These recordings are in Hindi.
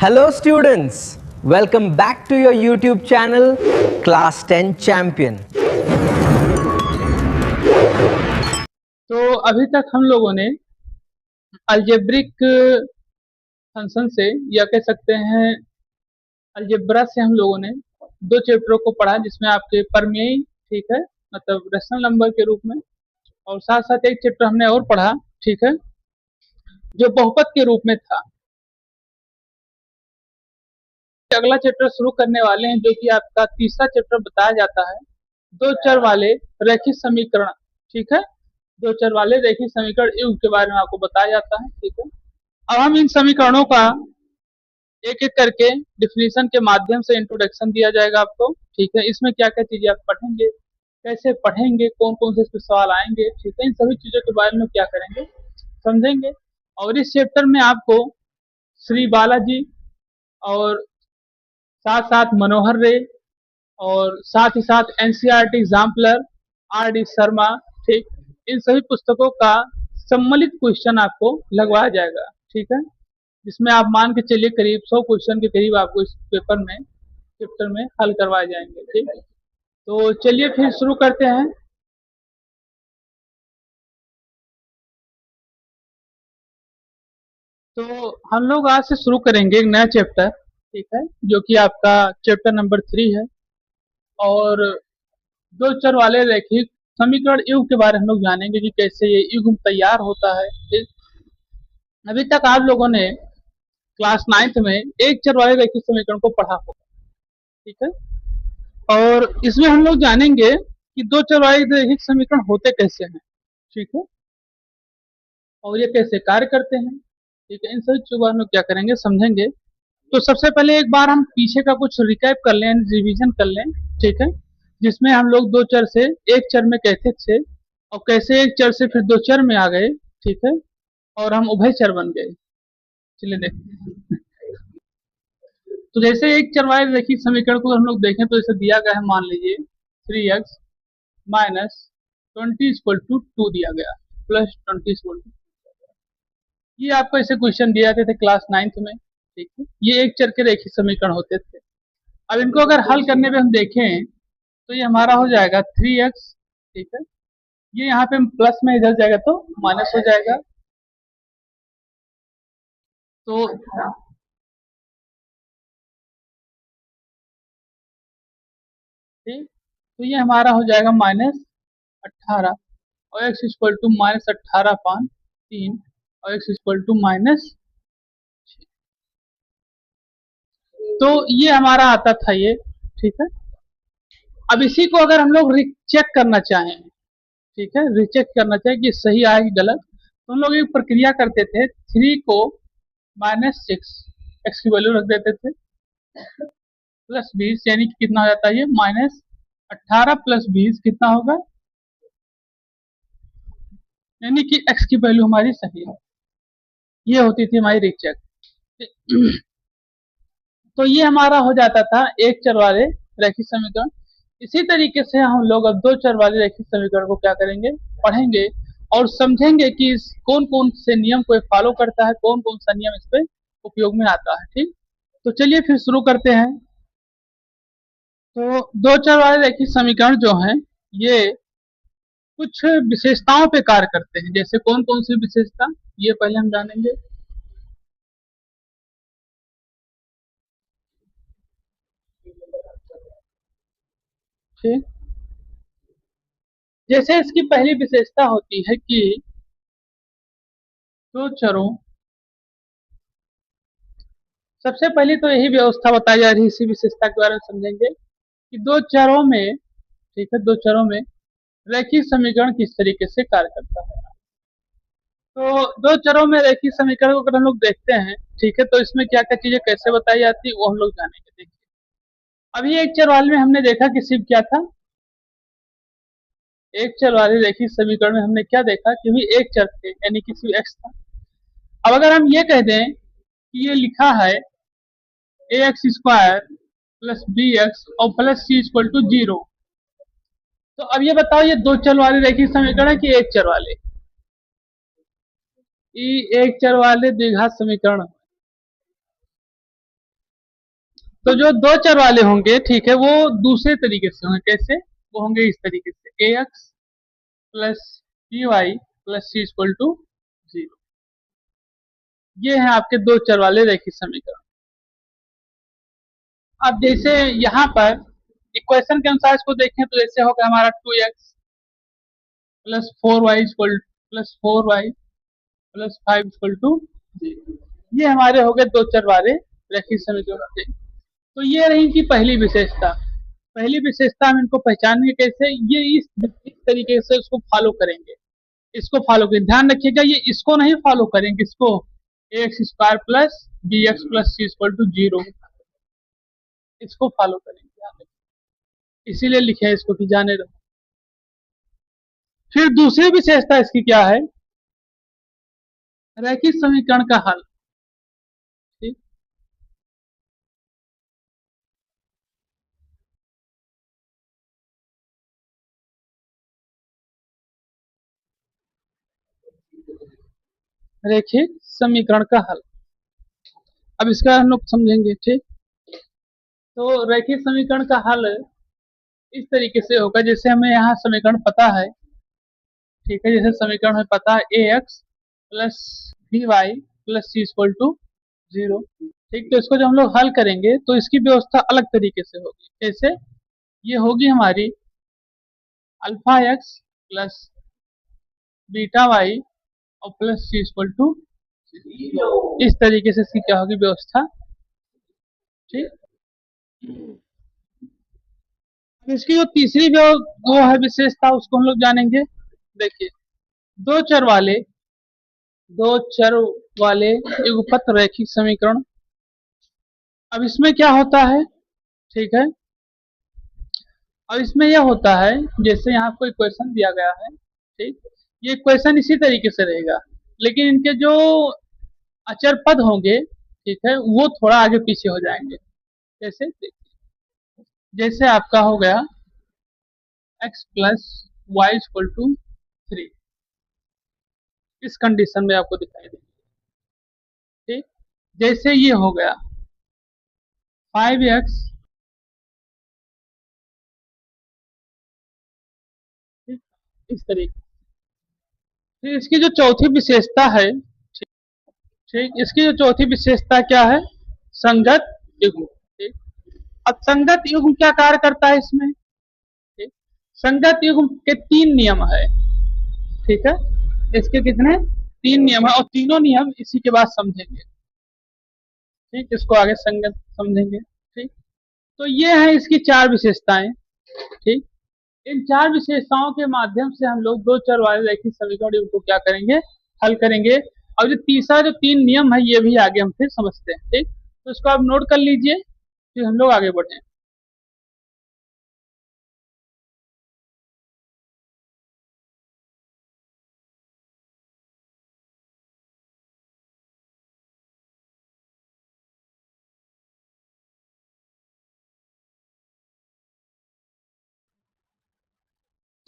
Hello students, welcome back to your YouTube channel Class 10 Champion। तो अभी तक हम लोगों ने अलजेब्रिक फंक्शन से या कह सकते हैं अलजेब्रा से हम लोगों ने दो चैप्टरों को पढ़ा, जिसमें आपके परमेय, ठीक है, मतलब रेशनल नंबर के रूप में, और साथ साथ एक चैप्टर हमने और पढ़ा, ठीक है, जो बहुपद के रूप में था। अगला चैप्टर शुरू करने वाले हैं, जो कि आपका तीसरा चैप्टर बताया जाता है, दो चर वाले रैखिक समीकरण, ठीक है, दो चर वाले रैखिक समीकरण युग के बारे में आपको बताया जाता है, ठीक है। अब हम इन समीकरणों का एक एक करके डिफिनीशन के माध्यम से इंट्रोडक्शन दिया जाएगा आपको, ठीक है। इसमें क्या क्या चीजें आप पढ़ेंगे, कैसे पढ़ेंगे, कौन कौन से इसमें सवाल आएंगे, ठीक है, इन सभी चीजों के बारे में क्या करेंगे, समझेंगे। और इस चैप्टर में आपको श्री बालाजी और साथ साथ मनोहर रे और साथ ही साथ NCERT exemplar R D Sharma, ठीक, इन सभी पुस्तकों का सम्मिलित क्वेश्चन आपको लगवाया जाएगा, ठीक है, जिसमें आप मान के चलिए करीब 100 क्वेश्चन के करीब आपको इस पेपर में चैप्टर में हल करवाए जाएंगे, ठीक है। तो चलिए फिर शुरू करते हैं। तो हम लोग आज से शुरू करेंगे एक नया चैप्टर, ठीक है, जो कि आपका चैप्टर नंबर 3 है, और दो चर वाले रैखिक समीकरण युग के बारे में हम लोग जानेंगे कि कैसे ये युग्म तैयार होता है, ठीक। अभी तक आप लोगों ने क्लास 9th में एक चर वाले रैखिक समीकरण को पढ़ा होगा, ठीक है, और इसमें हम लोग जानेंगे कि दो चर वाले रैखिक समीकरण होते कैसे हैं, ठीक है, और ये कैसे कार्य करते हैं, ठीक है। इन सभी चीजों हम लोग क्या करेंगे, समझेंगे। तो सबसे पहले एक बार हम पीछे का कुछ रिकैप कर लें, रिवीजन कर लें, ठीक है, जिसमें हम लोग दो चर से एक चर में कैसे थे और कैसे एक चर से फिर दो चर में आ गए, ठीक है, और हम उभय चर बन गए। चलिए देखते हैं। तो जैसे एक चर वाले रैखिक समीकरण को हम लोग देखें तो इसे दिया गया है, मान लीजिए 3x माइनस 20 इक्वल टू 2 दिया गया, प्लस 20 इक्वल टू, ये आपको ऐसे क्वेश्चन दिए जाते थे क्लास 9th में, ठीक है। ये एक चर के रैखिक समीकरण होते थे। अब इनको अगर हल करने में हम देखें तो ये हमारा हो जाएगा 3x, ठीक है, ये यहाँ पे प्लस में इधर जाएगा तो माइनस हो जाएगा, तो ठीक, तो ये हमारा हो जाएगा -18 और x इक्वल टू -18/3 और x इक्वल टू -, तो ये हमारा आता था ये, ठीक है। अब इसी को अगर हम लोग रिचेक करना चाहें, ठीक है, रिचेक करना चाहें कि सही आया कि गलत, तो हम लोग एक प्रक्रिया करते थे, 3 को -6 x की वैल्यू रख देते थे, प्लस 20, यानी कि कितना हो जाता है ये -18 प्लस 20 कितना होगा, यानी कि x की वैल्यू हमारी सही है। ये होती थी हमारी रिचेक। तो ये हमारा हो जाता था एक चर वाले रैखिक समीकरण। इसी तरीके से हम लोग अब दो चर वाले रैखिक समीकरण को क्या करेंगे, पढ़ेंगे और समझेंगे कि कौन कौन से नियम को फॉलो करता है, कौन कौन सा नियम इस पे उपयोग में आता है, ठीक। तो चलिए फिर शुरू करते हैं। तो दो चर वाले रैखिक समीकरण जो हैं, ये कुछ विशेषताओं पे कार्य करते हैं। जैसे कौन कौन सी विशेषता, ये पहले हम जानेंगे। ठीक, जैसे इसकी पहली विशेषता होती है कि दो चरों, सबसे पहले तो यही व्यवस्था बताई जा रही है, इसी विशेषता के बारे में समझेंगे कि दो चरों में, ठीक है, दो चरों में रैखिक समीकरण किस तरीके से कार्य करता है। तो दो चरों में रैखिक समीकरण को अगर हम लोग देखते हैं, ठीक है, तो इसमें क्या क्या चीजें कैसे बताई जाती है वो हम लोग जानेंगे। देखिए, अभी एक चर वाले में हमने देखा कि सिर्फ क्या था, एक चर वाले रैखिक समीकरण में हमने क्या देखा कि भी एक चर थे, यानी कि सिर्फ x था। अब अगर हम ये कह दें कि ये लिखा है ax² प्लस bx और प्लस c इक्वल टू 0, तो अब ये बताओ ये दो चर वाले रैखिक समीकरण है कि एक चर वाले, ये एक चर वाले द्विघात समीकरण, तो जो दो चर वाले होंगे, ठीक है, वो दूसरे तरीके से होंगे। कैसे? वो होंगे इस तरीके से, A X plus B Y plus C equal to 0। ये है आपके दो चर वाले रैखिक समीकरण। अब जैसे यहाँ पर इक्वेशन के अनुसार इसको देखें तो जैसे होगा हमारा 2x plus 4y equal plus 4y plus 5 equal to 0। ये हमारे हो गए दो चर वाले रैखिक समीकरण। तो ये रही इनकी पहली विशेषता। पहली विशेषता हम इनको पहचानेंगे कैसे? ये इस तरीके से इसको फॉलो करेंगे। इसको फॉलो करें, ध्यान रखिएगा, ये इसको नहीं फॉलो करेंगे, इसको x square plus b x plus C equal to 0, इसको फॉलो करेंगे। इसीलिए लिखे है इसको कि जाने दो। फिर दूसरी विशेषता इसकी क्या है? रैखिक समीकरण का हल। ठीक, रैखिक समीकरण का हल। अब इसका हम लोग समझेंगे। ठीक, तो रैखिक समीकरण का हल इस तरीके से होगा, जैसे हमें यहाँ समीकरण पता है। ठीक है, जैसे समीकरण हमें पता है A X plus B Y plus C equal to 0। ठीक, तो इसको जब हम लोग हल करेंगे तो इसकी व्यवस्था अलग तरीके से होगी। कैसे? ये होगी हमारी alpha x plus beta y और प्लस सी इक्वल टू, इस तरीके से इसकी क्या होगी व्यवस्था। ठीक, इसकी जो तीसरी वो है विशेषता, उसको हम लोग जानेंगे। देखिए, दो चर वाले दो चर वाले युगपत रैखिक समीकरण। अब इसमें क्या होता है? ठीक है, और इसमें यह होता है, जैसे यहाँ कोई क्वेश्चन दिया गया है। ठीक, ये क्वेश्चन इसी तरीके से रहेगा, लेकिन इनके जो अचर पद होंगे, ठीक है, वो थोड़ा आगे पीछे हो जाएंगे। जैसे जैसे आपका हो गया x plus y equal to 3, इस कंडीशन में आपको दिखाई देगा। ठीक, जैसे ये हो गया 5x, इस तरीके। फिर इसकी जो चौथी विशेषता है, ठीक, इसकी जो चौथी विशेषता क्या है? संगत युग्म। ठीक, अब संगत युग्म क्या कार्य करता है इसमें? ठीक, संगत युग्म के 3 नियम है। ठीक है, इसके कितने? 3 नियम है, और तीनों नियम इसी के बाद समझेंगे। ठीक, इसको आगे संगत समझेंगे। ठीक, तो ये है इसकी 4 विशेषताएं। ठीक, इन 4 विशेषताओं के माध्यम से हम लोग दो चर वाले रैखिक समीकरण को क्या करेंगे? हल करेंगे। और जो तीसरा जो 3 नियम है, ये भी आगे हम फिर समझते हैं। ठीक, तो इसको आप नोट कर लीजिए, फिर हम लोग आगे बढ़े।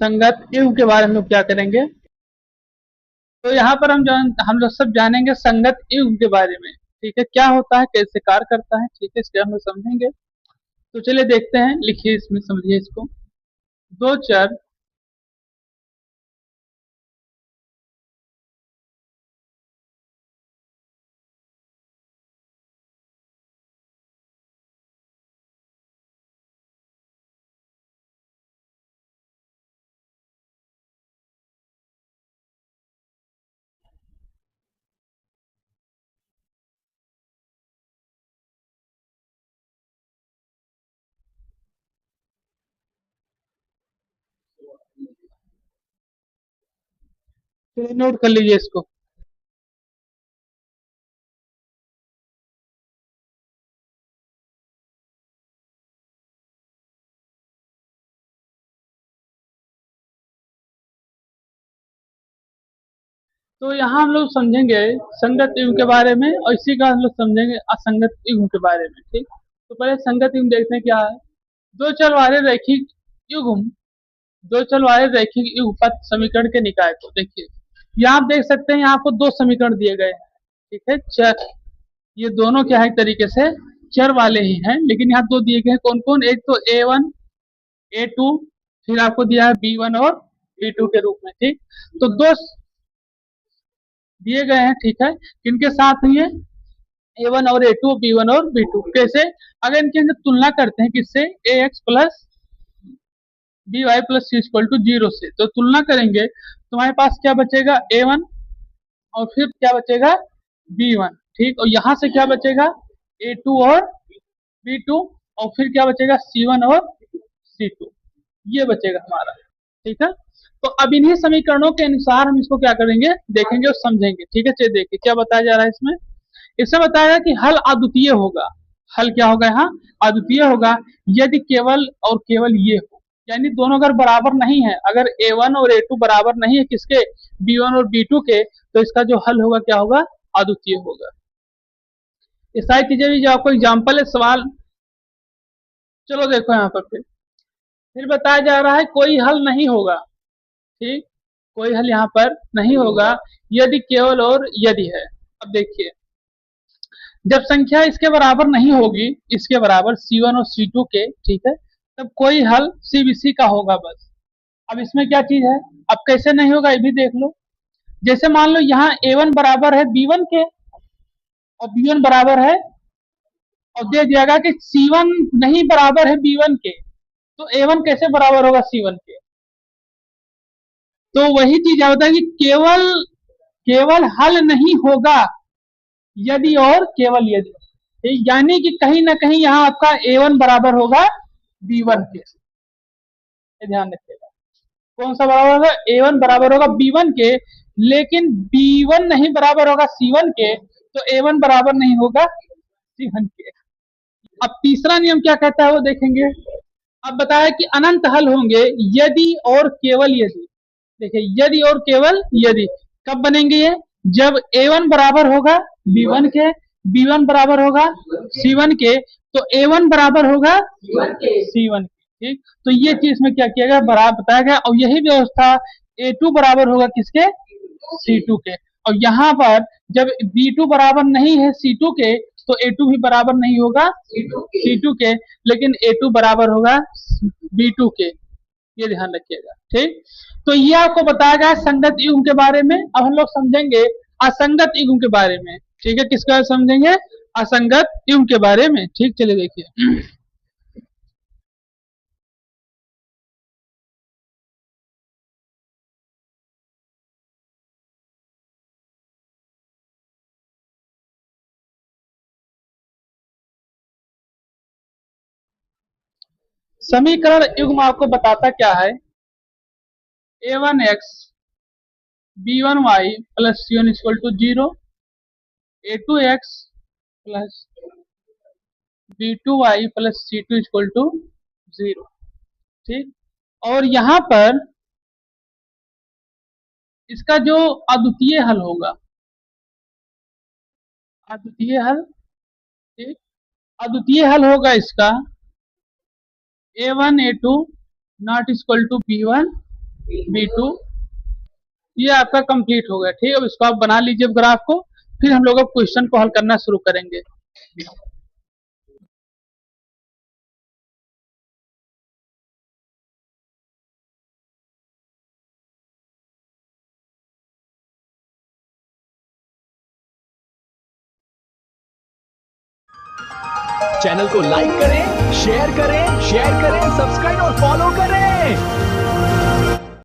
संगत युग्म के बारे में हम लोग क्या करेंगे? तो यहाँ पर हम लोग सब जानेंगे संगत युग्म के बारे में। ठीक है, क्या होता है, कैसे कार्य करता है। ठीक है, इसके हम लोग समझेंगे। तो चलिए देखते हैं, लिखिए इसमें, समझिए इसको। दो चर चलिए नोट कर लीजिए इसको। तो यहाँ हम लोग समझेंगे संगत युग्म के बारे में, और इसी का हम लोग समझेंगे असंगत युग्म के बारे में। ठीक, तो पहले संगत युग्म देखते हैं क्या है। दो चर वाले रैखिक युग्म, दो चर वाले रैखिक युगपत समीकरण के निकाय को देखिए। यहाँ आप देख सकते हैं, यहाँ आपको 2 समीकरण दिए गए हैं। ठीक है, ये दोनों क्या है एक तरीके से चर वाले ही हैं, लेकिन यहाँ दो दिए गए हैं। कौन कौन? एक तो A1 A2, फिर आपको दिया है B1 और B2 के रूप में। ठीक, तो दो दिए गए हैं। ठीक है, किनके साथ है? A1 और A2, B1 और B2। कैसे? अगर इनके अंदर तुलना करते हैं किससे? AX plus BY plus C equal to 0 से। तो तुलना करेंगे तो हमारे पास क्या बचेगा? A1 और फिर क्या बचेगा? B1। ठीक, और यहाँ से क्या बचेगा? A2 और B2, और फिर क्या बचेगा? C1 और C2। ये बचेगा हमारा। ठीक है, तो अब इन्हीं समीकरणों के अनुसार हम इसको क्या करेंगे? देखेंगे और समझेंगे। ठीक है, चलिए देखिए क्या बताया जा रहा है इसमें। इसमें बताया कि हल अद्वितीय होगा। हल क्या होगा? यहाँ अद्वितीय होगा यदि केवल और केवल ये हो, यानी दोनों अगर बराबर नहीं है, अगर A1 और A2 बराबर नहीं है किसके? B1 और B2 के, तो इसका जो हल होगा क्या होगा? अद्वितीय होगा। ये सारी चीजें भी जो आपको एग्जाम्पल है, सवाल, चलो देखो यहाँ पर फिर बताया जा रहा है कोई हल नहीं होगा। ठीक, कोई हल यहाँ पर नहीं होगा यदि केवल और यदि है। अब देखिए, जब संख्या इसके बराबर नहीं होगी, इसके बराबर C1 और C2 के, ठीक है, तब कोई हल CBC का होगा बस। अब इसमें क्या चीज है? अब कैसे नहीं होगा ये भी देख लो। जैसे मान लो यहाँ A1 बराबर है B1 के और B1 बराबर है, और दे दिया गया कि C1 नहीं बराबर है B1 के, तो A1 कैसे बराबर होगा C1 के? तो वही चीज होता है कि केवल केवल हल नहीं होगा यदि और केवल यदि, यानी कि कहीं ना कहीं यहाँ आपका A1 बराबर होगा B1 के। ध्यान रखिएगा, कौन सा बराबर होगा? A1 बराबर होगा B1 के, लेकिन B1 नहीं बराबर होगा C1 के, तो A1 बराबर नहीं होगा C1 के। अब तीसरा नियम क्या कहता है वो देखेंगे। अब बताया कि अनंत हल होंगे यदि और केवल यदि। देखिए, यदि और केवल यदि कब बनेंगे ये? जब A1 बराबर होगा B1 के, B1 बराबर होगा C1 के, तो A1 बराबर होगा C1 के। ठीक, तो ये चीज में क्या किया गया? बराबर बताया गया, और यही व्यवस्था A2 बराबर होगा किसके? C2 के। और यहाँ पर जब B2 बराबर नहीं है C2 के, तो A2 भी बराबर नहीं होगा C2 के, लेकिन A2 बराबर होगा B2 के। ये ध्यान रखिएगा। ठीक, तो ये आपको बताया गया संगत युग्म के बारे में। अब हम लोग समझेंगे असंगत युग्म के बारे में। ठीक है, किसके बारे में समझेंगे? असंगत युग्म के बारे में। ठीक, चलिए देखिए। समीकरण युग्म आपको बताता क्या है? A1x B1y plus C1 equal to 0, A2x plus B2y plus C2 equal to 0। ठीक, और यहाँ पर इसका जो अद्वितीय हल होगा, अद्वितीय हल, ठीक, अद्वितीय हल होगा इसका A1 A2 not equal to B1 B2। ये आपका कंप्लीट हो गया। ठीक, अब इसको आप बना लीजिए ग्राफ को, फिर हम लोग अब क्वेश्चन को हल करना शुरू करेंगे। चैनल को लाइक करें, शेयर करें, सब्सक्राइब और